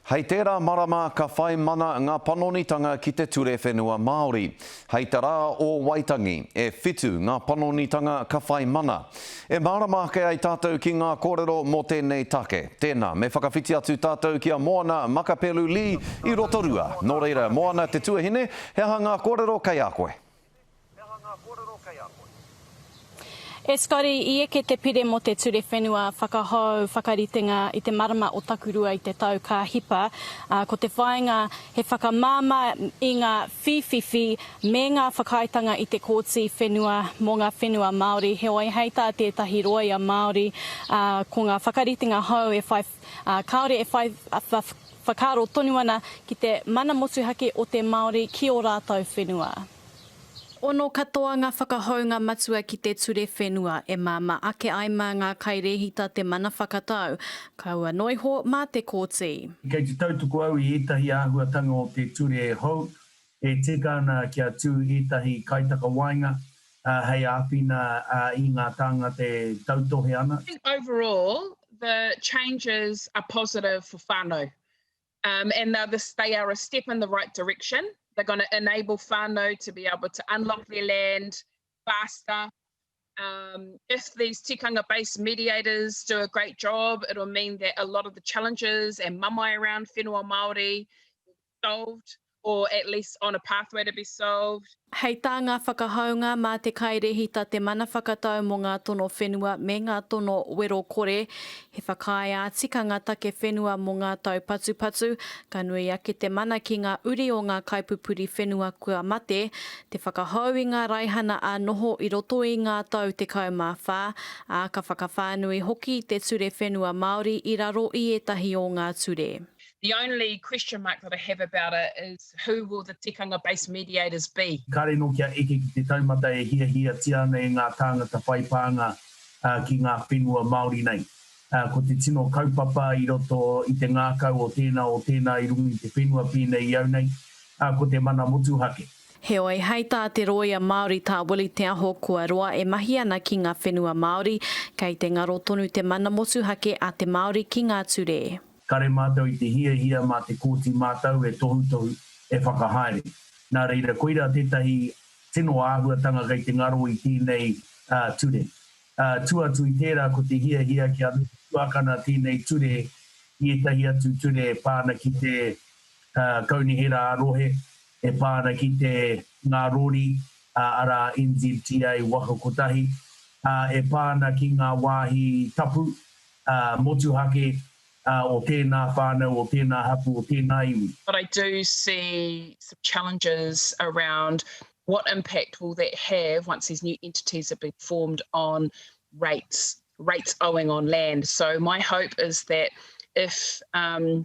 Hei tērā marama ka whai mana ngā panonitanga ki te ture whenua Māori. Hei te rā o Waitangi, e whitu ngā panonitanga ka whai mana. E marama ke ai tātou ki ngā kōrero mō tēnei take. Tēnā, me whakawhiti atu tātou ki a Moana Makapelu Li i Rotorua. Nō reira, Moana te tuahine, he aha ngā kōrero kai a koe. E Scotty, i eke te pire mo te ture whenua whakahau, whakaritenga i te marama o Takurua i te tau ka hipa. Ko te whainga he whakamāma i ngā whiwhiwhi me ngā whakaitanga i te kōtsi whenua mō ngā whenua Māori. He oi heita tētahi roia Māori ko ngā whakaritenga hau e whai, kaore e whai whakaro tonuana ki te mana motuhake o te Māori ki o rātou whenua. Ono katoa ngā whakahaunga matua ki te ture whenua e māma ake aima ngā kairehita te mana whakatau. Kaua noiho mā te kōti. Kei te tautuku au i etahi āhuatanga o te ture e hou, e tika ana kia tū etahi kaitaka wainga, hei āpina i ngā tanga te tautohe ana. I think overall, the changes are positive for whānau. And they are a step in the right direction. They're going to enable whānau to be able to unlock their land faster. If these tikanga-based mediators do a great job, it'll mean that a lot of the challenges and mamae around whenua Māori solved, or at least on a pathway to be solved. Hei tā ngā whakahaunga mā te kairehita te mana whakatau mō ngā tono whenua me ngā tono wero kore. He whakaia tikanga take whenua mō ngā tau patu, ka nui ake te mana ki ngā uri o ngā kaipupuri whenua kua mate, te whakahau i ngā raihana a noho i roto i ngā tau te kaumawha, ka whakawhānui hoki te ture whenua Māori i raro i etahi o ngā ture. The only question mark that I have about it is who will the tikanga-based mediators be? Kare no kia eke ki te taumata e hia tiana e ngā tāngata whaipānga ki ngā whenua Māori nei. Ko te tino kaupapa i roto i te ngākau o tēnā i rungi te whenua pēnei iau nei, ko te mana motuhake. He oi heita te roia Māori tā Willie Te Aho kua roa e mahi ana ki ngā whenua Māori, kei te ngaro tonu te mana motuhake a te Māori ki ngā ture. Kare mātou i te hia mā te kōti mātou e tohu e whakahaere. Nā reira, koira tētahi tino āhuatanga kei te ngaro i tēnei ture. Tuatu i tērā ko te hia kia tuakana tēnei ture i etahi atu ture pāna ki te kaunihera arohe, e pāna ki te ngā rori ara NZTA waka kotahi, e pāna ki ngā wāhi tapu, motuhake, o tēnā whānau, o tēnā hapu, o tēnā iwi. But I do see some challenges around what impact will that have once these new entities have been formed on rates owing on land. So my hope is that if the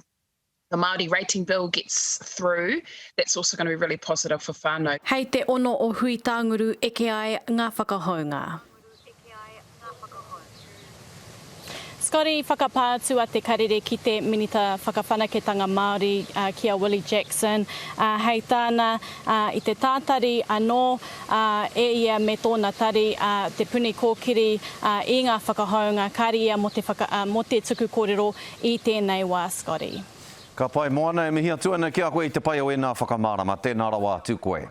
Māori rating bill gets through, that's also going to be really positive for whānau. Hei te ono o hui tānguru eke ai ngā whakahaunga. Scotty, whakapātu a te karere ki te minita whakawhanaketanga Māori ki a Willie Jackson. Hei tāna i te tātari anō e ia me tōna tari te puni kōkiri i ngā whakahaunga kāri ia mo te tuku kōrero i tēnei wā, Scotty. Ka pai moana e mihi atu ana ki a koe i te pai o e nā whakamārama. Tēnā rawa atu koe.